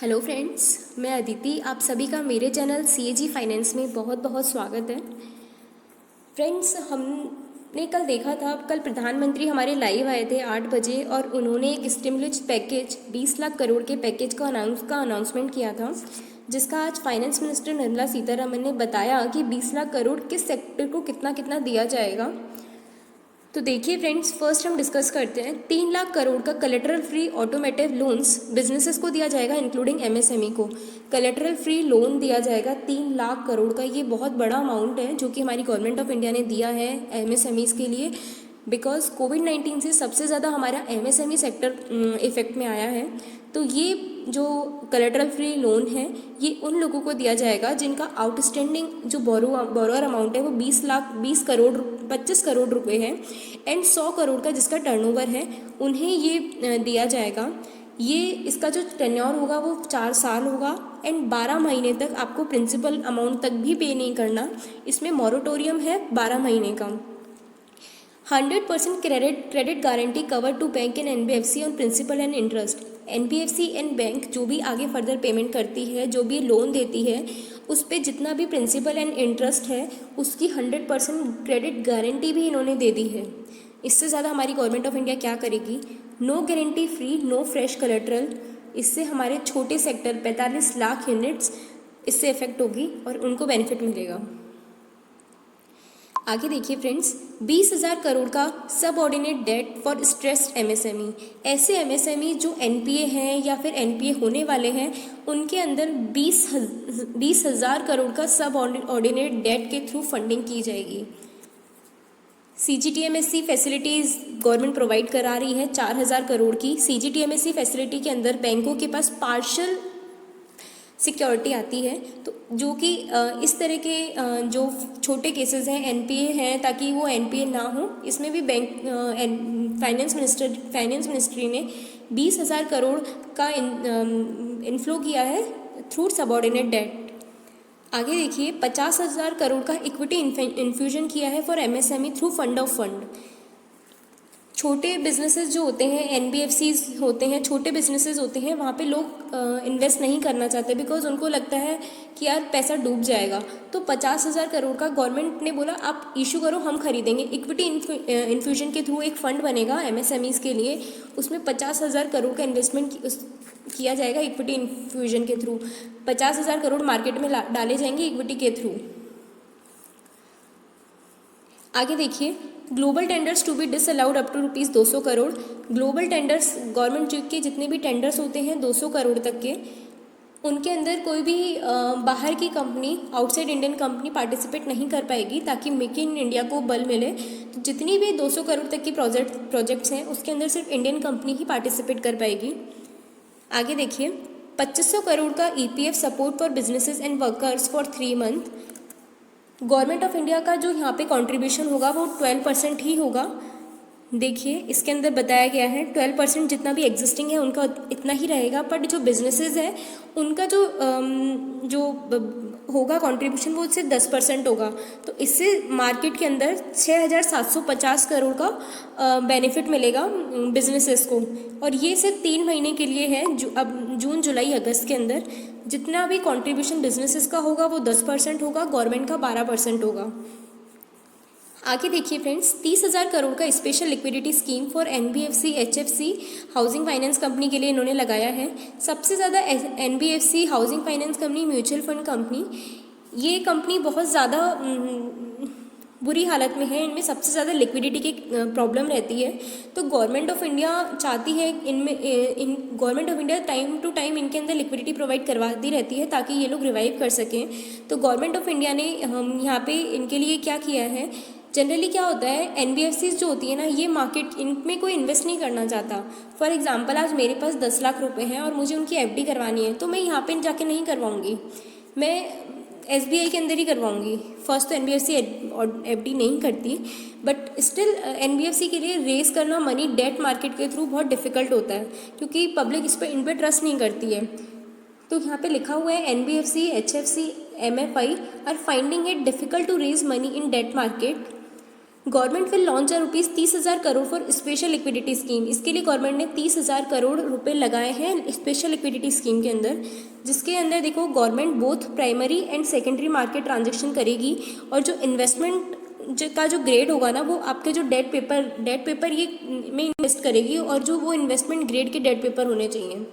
Hello friends, मैं अदिति। आप सभी का मेरे चैनल CAG फाइनेंस में बहुत बहुत स्वागत है। फ्रेंड्स, हमने कल देखा था, कल प्रधानमंत्री हमारे लाइव आए थे 8 बजे और उन्होंने एक स्टिमुलस पैकेज 20 लाख करोड़ के पैकेज का अनाउंसमेंट किया था, जिसका आज फाइनेंस मिनिस्टर निर्मला सीतारमण ने बताया कि 20 लाख करोड़ किस सेक्टर को कितना कितना दिया जाएगा। तो देखिए फ्रेंड्स, फर्स्ट हम डिस्कस करते हैं। 3 लाख करोड़ का कलेटरल फ्री ऑटोमेटिव लोन्स बिजनेसेस को दिया जाएगा, इंक्लूडिंग MSME को। कलेटरल फ्री लोन दिया जाएगा 3 लाख करोड़ का। ये बहुत बड़ा अमाउंट है जो कि हमारी गवर्नमेंट ऑफ इंडिया ने दिया है MSMEs के लिए, बिकॉज कोविड-19 से सबसे ज़्यादा हमारा MSME सेक्टर इफेक्ट में आया है। तो ये जो कलेटरल फ्री लोन है ये उन लोगों को दिया जाएगा जिनका आउटस्टैंडिंग जो बोरोअर अमाउंट है वो 25 करोड़ रुपए है एंड 100 करोड़ का जिसका टर्नओवर है उन्हें ये दिया जाएगा। ये इसका जो टेन्योर होगा वो 4 साल होगा एंड 12 महीने तक आपको प्रिंसिपल अमाउंट तक भी पे नहीं करना। इसमें मॉरेटोरियम है 12 महीने का। 100% credit guarantee cover to bank and NBFC on principal and interest. NBFC and bank जो भी आगे फर्दर पेमेंट करती है, जो भी लोन देती है, उस पर जितना भी प्रिंसिपल एंड इंटरेस्ट है उसकी 100% क्रेडिट गारंटी भी इन्होंने दे दी है। इससे ज़्यादा हमारी गवर्नमेंट ऑफ इंडिया क्या करेगी? No guarantee free, no fresh collateral. इससे हमारे छोटे सेक्टर 45 लाख यूनिट्स इससे इफेक्ट होगी और उनको बेनिफिट मिलेगा। आगे देखिए फ्रेंड्स, 20,000 करोड़ का subordinate debt for stressed MSME। ऐसे MSME जो NPA हैं या फिर NPA होने वाले हैं, उनके अंदर 20,000 करोड़ का सब ऑर्डिनेट डेट के थ्रू फंडिंग की जाएगी। CGTMSE फैसिलिटीज़ गवर्नमेंट प्रोवाइड करा रही है 4,000 करोड़ की। CGTMSE फैसिलिटी के अंदर बैंकों के पास पार्शल सिक्योरिटी आती है, तो जो कि इस तरह के जो छोटे केसेस हैं, NPA हैं, ताकि वो NPA ना हो, इसमें भी बैंक फाइनेंस मिनिस्ट्री ने 20,000 करोड़ का इनफ्लो किया है थ्रू सबऑर्डिनेट डेट। आगे देखिए, 50,000 करोड़ का इक्विटी इन्फ्यूजन किया है for MSME through fund of fund. छोटे बिजनेसेस जो होते हैं, NBFCs होते हैं, छोटे बिजनेसेस होते हैं, वहाँ पे लोग इन्वेस्ट नहीं करना चाहते बिकॉज उनको लगता है कि यार पैसा डूब जाएगा। तो 50,000 करोड़ का गवर्नमेंट ने बोला आप इशू करो, हम खरीदेंगे। इक्विटी इन्फ्यूजन के थ्रू एक फंड बनेगा MSMEs के लिए, उसमें 50,000 करोड़ का इन्वेस्टमेंट किया जाएगा इक्विटी इन्फ्यूजन के थ्रू। 50,000 करोड़ मार्केट में डाले जाएंगे इक्विटी के थ्रू। आगे देखिए, global tenders to be disallowed up to ₹200 crore. Global tenders government के जितने भी टेंडर्स होते हैं 200 करोड़ तक के, उनके अंदर कोई भी बाहर की company, outside Indian company participate नहीं कर पाएगी, ताकि मेक इन इंडिया को बल मिले। तो जितनी भी 200 करोड़ तक की प्रोजेक्ट्स हैं उसके अंदर सिर्फ इंडियन कंपनी ही पार्टिसिपेट कर पाएगी। आगे देखिए, 2500 करोड़ का EPF support for businesses and workers for 3 month. Government of India का जो यहाँ पे कंट्रीब्यूशन होगा वो 12% ही होगा। देखिए, इसके अंदर बताया गया है 12% जितना भी एग्जिस्टिंग है उनका इतना ही रहेगा, बट जो बिजनेसेस है उनका जो होगा कंट्रीब्यूशन वो सिर्फ 10% होगा। तो इससे मार्केट के अंदर 6,750 करोड़ का बेनिफिट मिलेगा बिजनेसेस को, और ये सिर्फ 3 महीने के लिए है। अब जून, जुलाई, अगस्त के अंदर जितना भी कंट्रीब्यूशन बिजनेसेस का होगा वो 10% होगा, गवर्नमेंट का 12% होगा। आगे देखिए फ्रेंड्स, 30,000 करोड़ का special liquidity scheme for NBFC HFC housing finance company के लिए इन्होंने लगाया है। सबसे ज़्यादा NBFC housing finance company, mutual fund company, ये कंपनी बहुत ज़्यादा बुरी हालत में है। इनमें सबसे ज़्यादा लिक्विडिटी की प्रॉब्लम रहती है। तो गवर्नमेंट ऑफ इंडिया चाहती है government of India time to time इनके अंदर लिक्विडिटी प्रोवाइड करवाती रहती है ताकि ये लोग रिवाइव कर सकें। तो गवर्नमेंट ऑफ इंडिया ने यहाँ पे इनके लिए क्या किया है, जनरली क्या होता है, NBFCs जो होती है ना, ये मार्केट इनमें कोई इन्वेस्ट नहीं करना चाहता। फॉर एग्जांपल, आज मेरे पास 10 लाख रुपए हैं और मुझे उनकी FD करवानी है, तो मैं यहाँ पे जाके नहीं करवाऊँगी, मैं SBI के अंदर ही करवाऊँगी। फर्स्ट तो NBFC FD नहीं करती, बट स्टिल NBFC के लिए रेस करना मनी डेट मार्केट के थ्रू बहुत डिफिकल्ट होता है, क्योंकि पब्लिक इन पर ट्रस्ट नहीं करती है। तो यहाँ पे लिखा हुआ है NBFC, HFC, MFI are finding it difficult to raise money in debt market government will launch ₹30,000 crore for special liquidity scheme. इसके लिए गवर्नमेंट ने 30,000 करोड़ रुपए लगाए हैं स्पेशल लिक्विडिटी स्कीम के अंदर, जिसके अंदर देखो government both primary and secondary market transaction करेगी, और जो इन्वेस्टमेंट का जो ग्रेड होगा ना, वो आपके जो डेट पेपर ये में इन्वेस्ट करेगी, और जो वो इन्वेस्टमेंट ग्रेड के डेट पेपर होने चाहिए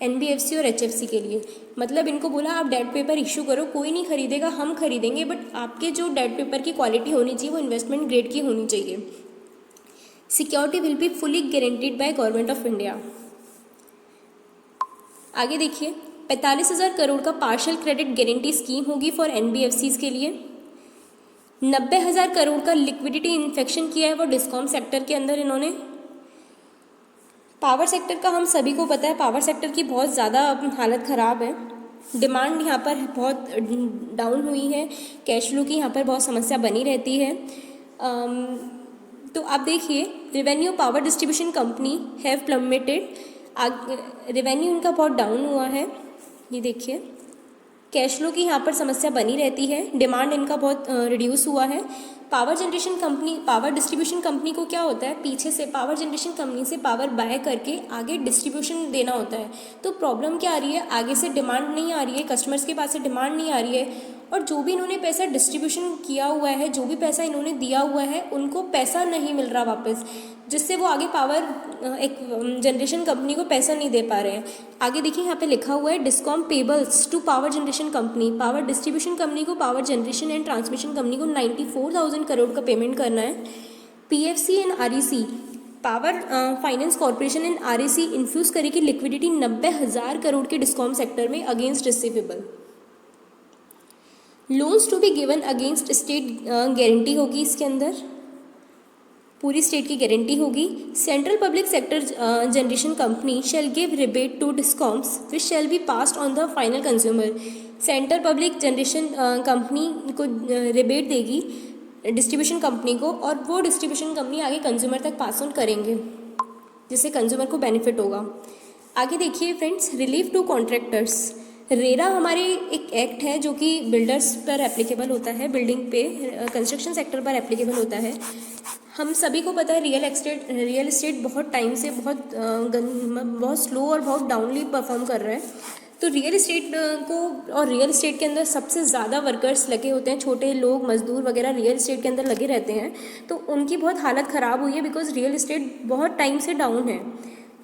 NBFC और HFC के लिए। मतलब इनको बोला आप डेट पेपर इशू करो, कोई नहीं खरीदेगा, हम खरीदेंगे, बट आपके जो डेट पेपर की क्वालिटी होनी चाहिए वो इन्वेस्टमेंट ग्रेड की होनी चाहिए। Security will be fully guaranteed by government of India. आगे देखिए, 45,000 करोड़ का पार्शियल क्रेडिट गारंटी स्कीम होगी फॉर NBFCs के लिए। 90,000 करोड़ का लिक्विडिटी इन्फेक्शन किया है वो डिस्कॉम सेक्टर के अंदर इन्होंने। पावर सेक्टर का हम सभी को पता है, पावर सेक्टर की बहुत ज़्यादा हालत ख़राब है, डिमांड यहाँ पर बहुत डाउन हुई है, कैश फ्लो की यहाँ पर बहुत समस्या बनी रहती है। तो आप देखिए, revenue power distribution company have plummeted, revenue इनका बहुत डाउन हुआ है, ये देखिए, कैश फ्लो की यहाँ पर समस्या बनी रहती है, डिमांड इनका बहुत रिड्यूस हुआ है। Power generation company, power distribution company को क्या होता है, पीछे से पावर जनरेशन कंपनी से पावर बाय करके आगे डिस्ट्रीब्यूशन देना होता है। तो प्रॉब्लम क्या आ रही है, आगे से डिमांड नहीं आ रही है, कस्टमर्स के पास से डिमांड नहीं आ रही है, और जो भी इन्होंने पैसा डिस्ट्रीब्यूशन किया हुआ है, जो भी पैसा इन्होंने दिया हुआ है, उनको पैसा नहीं मिल रहा वापस, जिससे वो आगे पावर एक जनरेशन कंपनी को पैसा नहीं दे पा रहे हैं। आगे देखिए, यहाँ पे लिखा हुआ है discom payables to power generation company, power distribution company को power generation and transmission company को 94,000 करोड़ का पेमेंट करना है। PFC and REC, power finance corporation and REC infuse करेगी लिक्विडिटी 90,000 करोड़ के डिस्कॉम सेक्टर में against receivable. Loans to be given against state guarantee होगी, इसके अंदर पूरी स्टेट की गारंटी होगी। Central public sector generation company shall give rebate to discoms which shall be passed on the final consumer. Central public generation company को rebate देगी distribution company को, और वो डिस्ट्रीब्यूशन कंपनी आगे कंज्यूमर तक पास ऑन करेंगे, जिससे कंज्यूमर को बेनिफिट होगा। आगे देखिए friends, relief to contractors. RERA हमारे एक एक्ट है जो कि बिल्डर्स पर एप्लीकेबल होता है, बिल्डिंग पे कंस्ट्रक्शन सेक्टर पर एप्लीकेबल होता है। हम सभी को पता है रियल एस्टेट बहुत टाइम से बहुत स्लो और बहुत डाउनली परफॉर्म कर रहा है। तो रियल एस्टेट को, और रियल एस्टेट के अंदर सबसे ज़्यादा वर्कर्स लगे होते हैं, छोटे लोग, मजदूर वगैरह रियल एस्टेट के अंदर लगे रहते हैं, तो उनकी बहुत हालत ख़राब हुई है बिकॉज रियल एस्टेट बहुत टाइम से डाउन है।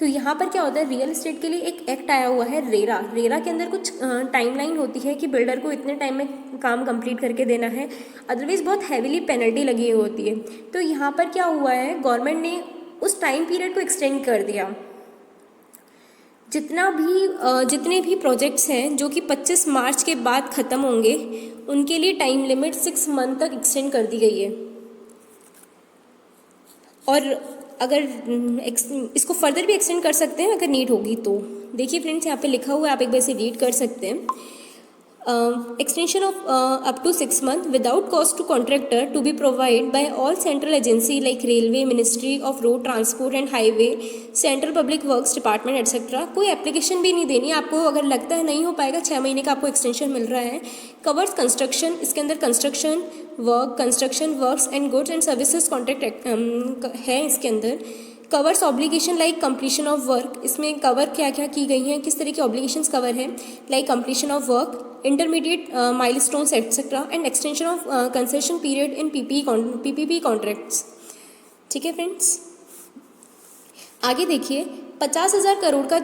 तो यहाँ पर क्या होता है, रियल एस्टेट के लिए एक एक्ट आया हुआ है रेरा के अंदर कुछ टाइमलाइन होती है कि बिल्डर को इतने टाइम में काम कंप्लीट करके देना है, अदरवाइज़ बहुत हैविली पेनल्टी लगी होती है। तो यहाँ पर क्या हुआ है, गवर्नमेंट ने उस टाइम पीरियड को एक्सटेंड कर दिया। जितने भी प्रोजेक्ट्स हैं जो कि 25 मार्च के बाद ख़त्म होंगे, उनके लिए टाइम लिमिट 6 मंथ तक एक्सटेंड कर दी गई है। और अगर इसको फर्दर भी एक्सटेंड कर सकते हैं अगर नीड होगी तो। देखिए फ्रेंड्स, यहाँ पे लिखा हुआ है, आप एक बार से रीड कर सकते हैं। extension of up to 6 months without cost to contractor to be provided by all central agency like railway, ministry of road transport and highway, central public works department etc. कोई एप्लीकेशन भी नहीं देनी आपको। अगर लगता है नहीं हो पाएगा, 6 महीने का आपको एक्सटेंशन मिल रहा है। कवर्स कंस्ट्रक्शन, इसके अंदर construction works and goods and services contract है इसके अंदर। Covers obligation like completion of work, इसमें कवर क्या क्या की गई हैं, किस तरह की ऑब्लिगेशंस कवर है, like completion of work, intermediate milestones etcetera, and extension of concession period in PPP contracts. ठीक है फ्रेंड्स, आगे देखिए, 50,000 करोड़ का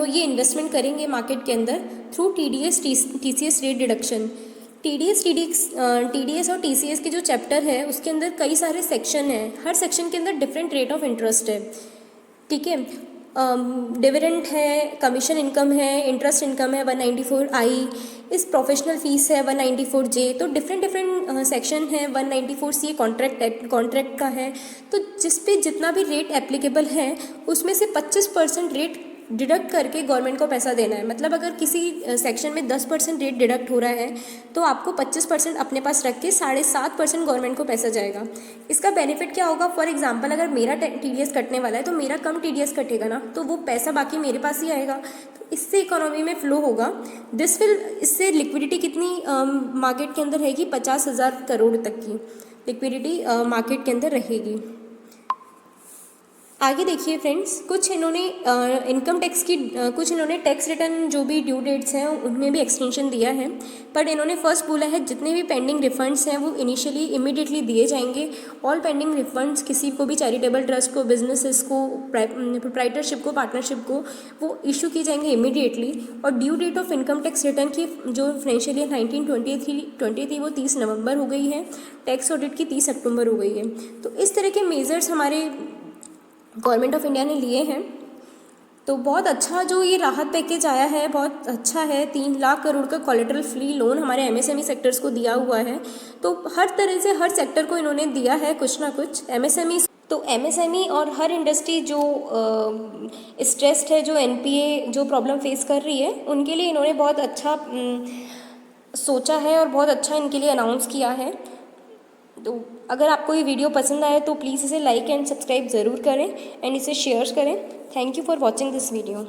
ये इन्वेस्टमेंट करेंगे मार्केट के अंदर through TCS rate deduction. TDS और TCS के जो चैप्टर है उसके अंदर कई सारे सेक्शन हैं, हर सेक्शन के अंदर डिफरेंट रेट ऑफ इंटरेस्ट है। ठीक है, डिविडेंड है, कमीशन इनकम है, इंटरेस्ट इनकम है 194I, इस प्रोफेशनल फीस है 194J। तो डिफरेंट सेक्शन है। 194C कॉन्ट्रैक्ट का है। तो जिस पे जितना भी रेट एप्लीकेबल है उसमें से 25% रेट डिडक्ट करके गवर्नमेंट को पैसा देना है। मतलब अगर किसी सेक्शन में 10% रेट डिडक्ट हो रहा है तो आपको 25% अपने पास रख के 7.5% गवर्नमेंट को पैसा जाएगा। इसका बेनिफिट क्या होगा, फॉर एग्जांपल अगर मेरा TDS कटने वाला है तो मेरा कम TDS कटेगा ना, तो वो पैसा बाकी मेरे पास ही आएगा। तो इससे इकोनॉमी में फ्लो होगा। इससे लिक्विडिटी कितनी मार्केट के अंदर रहेगी, 50,000 करोड़ तक की। लिक्विडिटी मार्केट के अंदर रहेगी। आगे देखिए फ्रेंड्स, कुछ इन्होंने इनकम टैक्स की कुछ इन्होंने टैक्स रिटर्न जो भी ड्यू डेट्स हैं उनमें भी एक्सटेंशन दिया है, पर इन्होंने फर्स्ट बोला है जितने भी पेंडिंग रिफंड्स हैं वो इनिशियली इमीडिएटली दिए जाएंगे। ऑल पेंडिंग रिफंड्स किसी को भी चैरिटेबल ट्रस्ट को, बिजनेसेस को, प्रोप्राइटरशिप को, पार्टनरशिप को वो इशू किए जाएंगे इमीडिएटली। और due date of income tax return की जो फाइनेंशियल ईयर 1923 थी वो 30 नवंबर हो गई है, टैक्स ऑडिट की 30 अक्टूबर हो गई है। तो इस तरह के मेजर्स हमारे गवर्नमेंट ऑफ इंडिया ने लिए हैं। तो बहुत अच्छा जो ये राहत पैकेज आया है, बहुत अच्छा है। 3 लाख करोड़ का कोलेटरल फ्री लोन हमारे एमएसएमई सेक्टर्स को दिया हुआ है। तो हर तरह से हर सेक्टर को इन्होंने दिया है कुछ ना कुछ। एमएसएमई और हर इंडस्ट्री जो स्ट्रेस्ड है, जो एनपीए जो प्रॉब्लम फेस कर रही है, उनके लिए इन्होंने बहुत अच्छा सोचा है और बहुत अच्छा इनके लिए अनाउंस किया है। तो अगर आपको ये वीडियो पसंद आए तो प्लीज़ इसे लाइक एंड सब्सक्राइब ज़रूर करें एंड इसे शेयर करें। Thank you for watching this video.